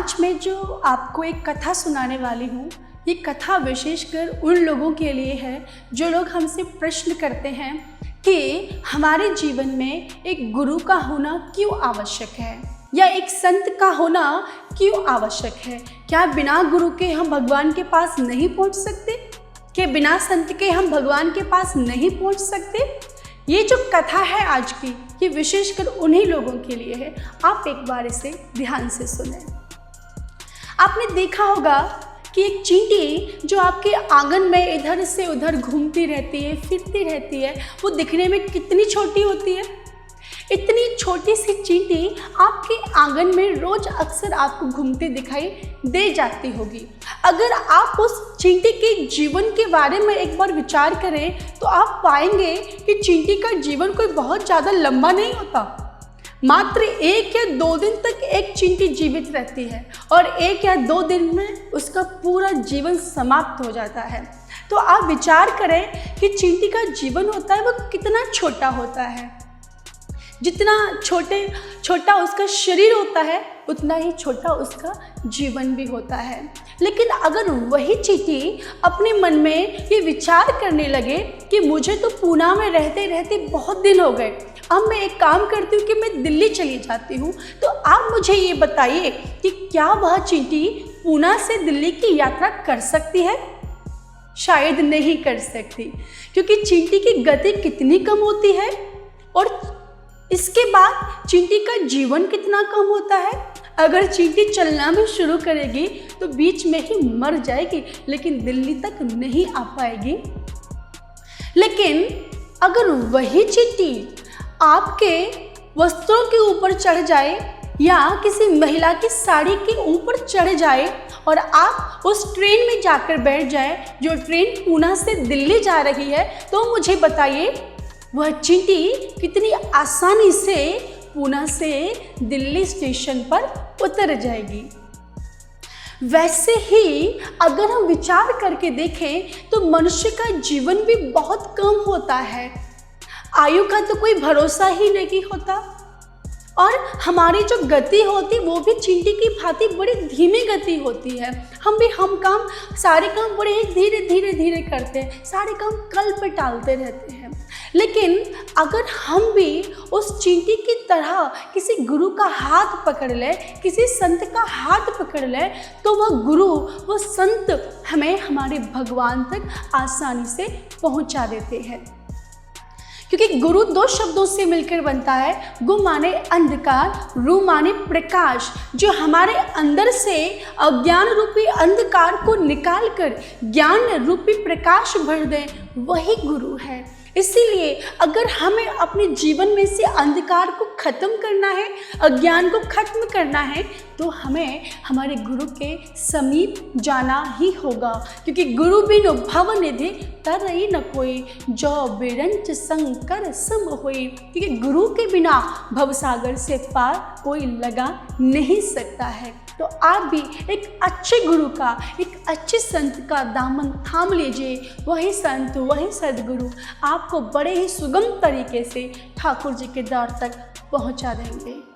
आज मैं जो आपको एक कथा सुनाने वाली हूँ, ये कथा विशेषकर उन लोगों के लिए है जो लोग हमसे प्रश्न करते हैं कि हमारे जीवन में एक गुरु का होना क्यों आवश्यक है या एक संत का होना क्यों आवश्यक है। क्या बिना गुरु के हम भगवान के पास नहीं पहुँच सकते? क्या बिना संत के हम भगवान के पास नहीं पहुँच सकते? ये जो कथा है आज की, ये विशेषकर उन्हीं लोगों के लिए है। आप एक बार इसे ध्यान से सुनें। आपने देखा होगा कि एक चींटी जो आपके आंगन में इधर से उधर घूमती रहती है, फिरती रहती है, वो दिखने में कितनी छोटी होती है। इतनी छोटी सी चींटी आपके आंगन में रोज अक्सर आपको घूमते दिखाई दे जाती होगी। अगर आप उस चींटी के जीवन के बारे में एक बार विचार करें तो आप पाएंगे कि चींटी का जीवन कोई बहुत ज़्यादा लंबा नहीं होता। मात्र 1 या 2 दिन तक एक चींटी जीवित रहती है और 1 या 2 दिन में उसका पूरा जीवन समाप्त हो जाता है। तो आप विचार करें कि चींटी का जीवन होता है वो कितना छोटा होता है। जितना छोटा उसका शरीर होता है उतना ही छोटा उसका जीवन भी होता है। लेकिन अगर वही चींटी अपने मन में ये विचार करने लगे कि मुझे तो पूना में रहते रहते बहुत दिन हो गए, अब मैं एक काम करती हूँ कि मैं दिल्ली चली जाती हूँ, तो आप मुझे ये बताइए कि क्या वह चींटी पूना से दिल्ली की यात्रा कर सकती है? शायद नहीं कर सकती, क्योंकि चींटी की गति कितनी कम होती है और इसके बाद चींटी का जीवन कितना कम होता है। अगर चींटी चलना भी शुरू करेगी तो बीच में ही मर जाएगी, लेकिन दिल्ली तक नहीं आ पाएगी। लेकिन अगर वही चींटी आपके वस्त्रों के ऊपर चढ़ जाए या किसी महिला की साड़ी के ऊपर चढ़ जाए और आप उस ट्रेन में जाकर बैठ जाए जो ट्रेन पूना से दिल्ली जा रही है, तो मुझे बताइए वह चींटी कितनी आसानी से पूना से दिल्ली स्टेशन पर उतर जाएगी। वैसे ही अगर हम विचार करके देखें तो मनुष्य का जीवन भी बहुत कम होता है। आयु का तो कोई भरोसा ही नहीं होता और हमारी जो गति होती वो भी चींटी की भांति बड़ी धीमी गति होती है। सारे काम बड़े ही धीरे धीरे करते हैं, सारे काम कल पे टालते रहते हैं। लेकिन अगर हम भी उस चींटी की तरह किसी गुरु का हाथ पकड़ ले, किसी संत का हाथ पकड़ ले, तो वह गुरु, वह संत हमें हमारे भगवान तक आसानी से पहुंचा देते हैं। क्योंकि गुरु 2 शब्दों से मिलकर बनता है। गु माने अंधकार, रु माने प्रकाश। जो हमारे अंदर से अज्ञान रूपी अंधकार को निकालकर ज्ञान रूपी प्रकाश भर दे, वही गुरु है। इसीलिए अगर हमें अपने जीवन में से अंधकार को खत्म करना है, अज्ञान को खत्म करना है, तो हमें हमारे गुरु के समीप जाना ही होगा। क्योंकि गुरु बिनु भव निधि तरई न कोई, जो बिरंच संकर सम होई। क्योंकि गुरु के बिना भवसागर से पार कोई लगा नहीं सकता है। तो आप भी एक अच्छे गुरु का, एक अच्छे संत का दामन थाम लीजिए। वही संत, वही सद्गुरु आपको बड़े ही सुगम तरीके से ठाकुर जी के द्वार तक पहुंचा देंगे।